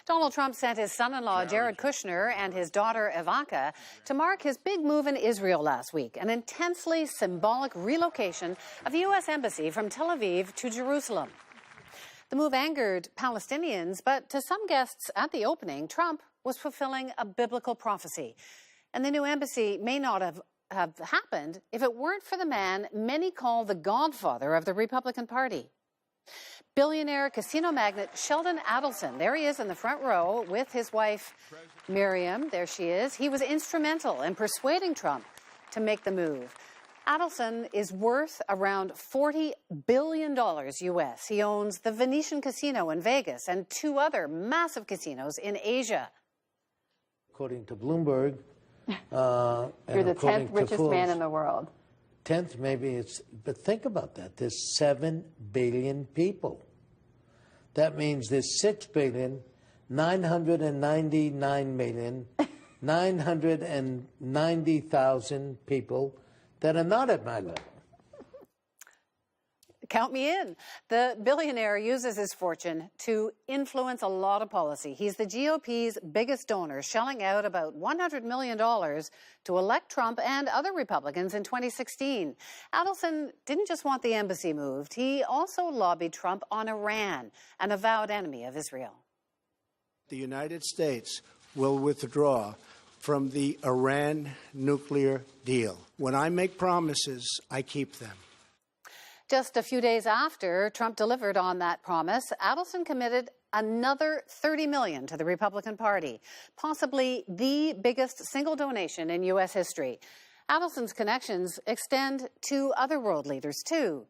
Donald Trump sent his son-in-law Jared Kushner and his daughter Ivanka to mark his big move in Israel last week, an intensely symbolic relocation of the U.S. Embassy from Tel Aviv to Jerusalem. The move angered Palestinians, but to some guests at the opening, Trump was fulfilling a biblical prophecy. And the new embassy may not have happened if it weren't for the man many call the Godfather of the Republican Party. Billionaire casino magnate Sheldon Adelson, there he is in the front row with his wife Miriam, there she is. He was instrumental in persuading Trump to make the move. Adelson is worth around $40 billion U.S. He owns the Venetian Casino in Vegas and two other massive casinos in Asia. According to Bloomberg, you're the 10th richest man in the world. 10th, maybe it's, but think about that. There's 7 billion people. That means there's 6,999,990,000 people that are not at my level. Count me in. The billionaire uses his fortune to influence a lot of policy. He's the GOP's biggest donor, shelling out about $100 million to elect Trump and other Republicans in 2016. Adelson didn't just want the embassy moved. He also lobbied Trump on Iran, an avowed enemy of Israel. The United States will withdraw from the Iran nuclear deal. When I make promises, I keep them. Just a few days after Trump delivered on that promise, Adelson committed another $30 million to the Republican Party, possibly the biggest single donation in U.S. history. Adelson's connections extend to other world leaders, too,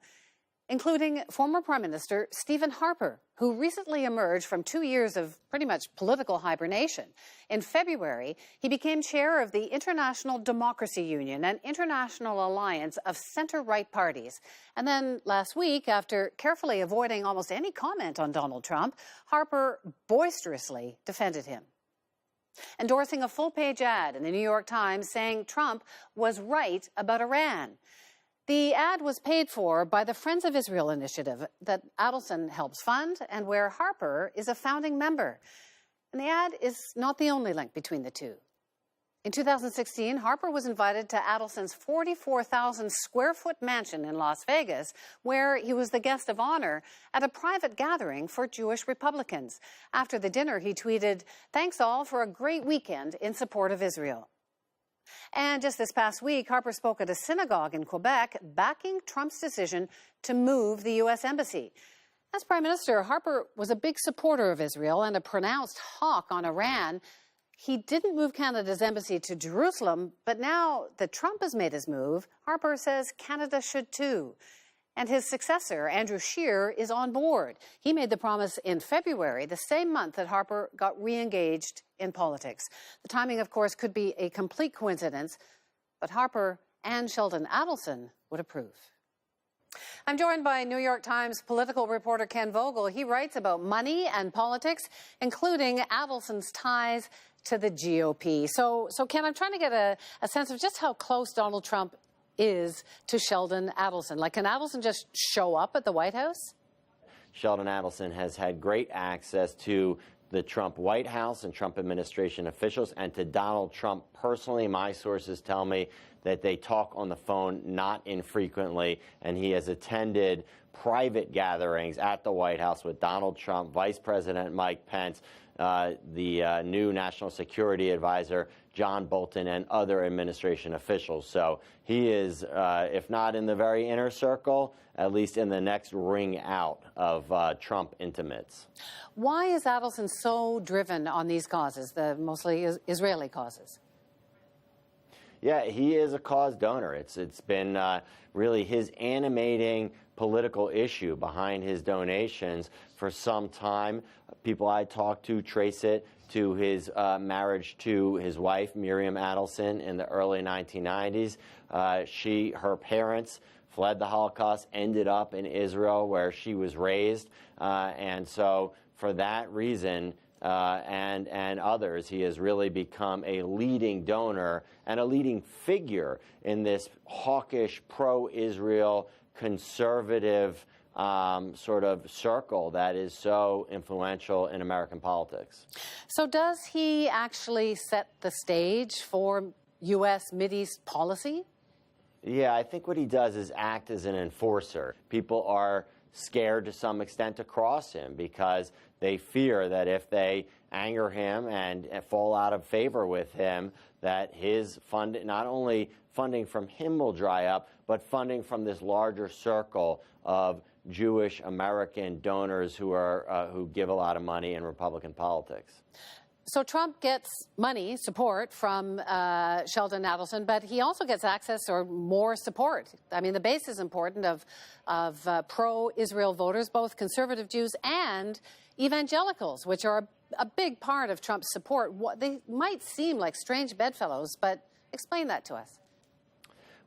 including former Prime Minister Stephen Harper, who recently emerged from 2 years of pretty much political hibernation. In February, he became chair of the International Democracy Union, an international alliance of center-right parties. And then last week, after carefully avoiding almost any comment on Donald Trump, Harper boisterously defended him, endorsing a full-page ad in the New York Times saying Trump was right about Iran. The ad was paid for by the Friends of Israel initiative that Adelson helps fund and where Harper is a founding member. And the ad is not the only link between the two. In 2016, Harper was invited to Adelson's 44,000-square-foot mansion in Las Vegas, where he was the guest of honor at a private gathering for Jewish Republicans. After the dinner, he tweeted, "Thanks all for a great weekend in support of Israel." And just this past week, Harper spoke at a synagogue in Quebec, backing Trump's decision to move the U.S. Embassy. As Prime Minister, Harper was a big supporter of Israel and a pronounced hawk on Iran. He didn't move Canada's embassy to Jerusalem, but now that Trump has made his move, Harper says Canada should too. And his successor, Andrew Scheer, is on board. He made the promise in February, the same month that Harper got re-engaged in politics. The timing, of course, could be a complete coincidence, but Harper and Sheldon Adelson would approve. I'm joined by New York Times political reporter Ken Vogel. He writes about money and politics, including Adelson's ties to the GOP. So Ken, I'm trying to get a sense of just how close Donald Trump is to Sheldon Adelson. Like, can Adelson just show up at the White House? Sheldon Adelson has had great access to the Trump White House and Trump administration officials and to Donald Trump personally. My sources tell me that they talk on the phone not infrequently, and he has attended private gatherings at the White House with Donald Trump, Vice President Mike Pence, the new National Security Advisor, John Bolton, and other administration officials. So he is, if not in the very inner circle, at least in the next ring out of Trump intimates. Why is Adelson so driven on these causes, the mostly Israeli causes? Yeah, he is a cause donor. It's been really his animating political issue behind his donations for some time. People I talked to trace it to his marriage to his wife, Miriam Adelson, in the early 1990s. Her parents fled the Holocaust, ended up in Israel where she was raised. And so for that reason and others, he has really become a leading donor and a leading figure in this hawkish, pro-Israel, conservative sort of circle that is so influential in American politics. So does he actually set the stage for U.S. Mideast policy? Yeah, I think what he does is act as an enforcer. People are scared to some extent to cross him because they fear that if they anger him and fall out of favor with him, that his not only funding from him will dry up, but funding from this larger circle of Jewish American donors who give a lot of money in Republican politics. So Trump gets money, support from Sheldon Adelson, but he also gets access or more support. I mean, the base is important of pro-Israel voters, both conservative Jews and evangelicals, which are a big part of Trump's support. They might seem like strange bedfellows, but explain that to us.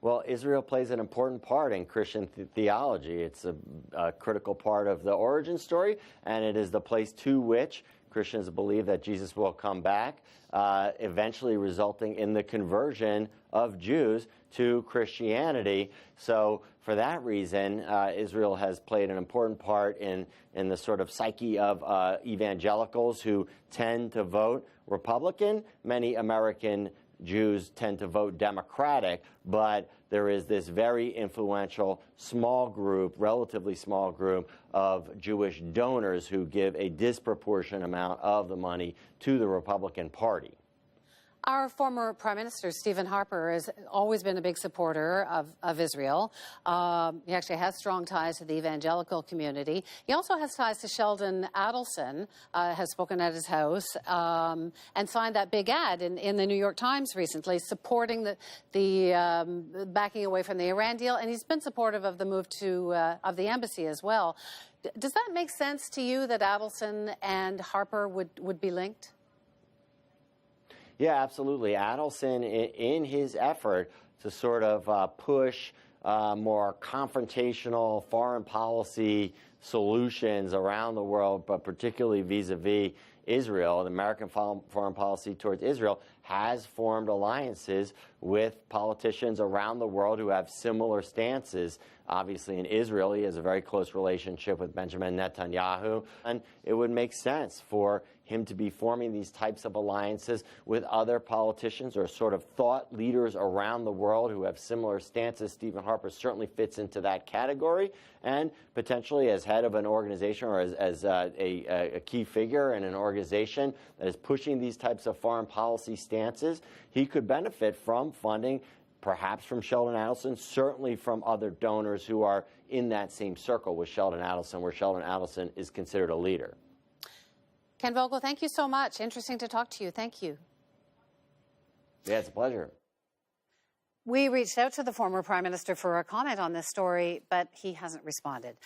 Well, Israel plays an important part in Christian theology. It's a critical part of the origin story, and it is the place to which Christians believe that Jesus will come back, eventually resulting in the conversion of Jews to Christianity. So for that reason, Israel has played an important part in the sort of psyche of evangelicals who tend to vote Republican. Many American Jews tend to vote Democratic, but there is this very influential small group, relatively small group of Jewish donors who give a disproportionate amount of the money to the Republican Party. Our former Prime Minister, Stephen Harper, has always been a big supporter of Israel. He actually has strong ties to the evangelical community. He also has ties to Sheldon Adelson, has spoken at his house, and signed that big ad in the New York Times recently, supporting the backing away from the Iran deal, and he's been supportive of the move of the embassy as well. Does that make sense to you that Adelson and Harper would be linked? Yeah, absolutely. Adelson, in his effort to sort of push more confrontational foreign policy solutions around the world, but particularly vis-a-vis Israel, the American foreign policy towards Israel, has formed alliances with politicians around the world who have similar stances. Obviously, in Israel, he has a very close relationship with Benjamin Netanyahu, and it would make sense for him to be forming these types of alliances with other politicians or sort of thought leaders around the world who have similar stances. Stephen Harper certainly fits into that category, and potentially as head of an organization or as a key figure in an organization that is pushing these types of foreign policy stances, he could benefit from funding, perhaps from Sheldon Adelson, certainly from other donors who are in that same circle with Sheldon Adelson, where Sheldon Adelson is considered a leader. Ken Vogel, thank you so much. Interesting to talk to you. Thank you. Yeah, it's a pleasure. We reached out to the former Prime Minister for a comment on this story, but he hasn't responded.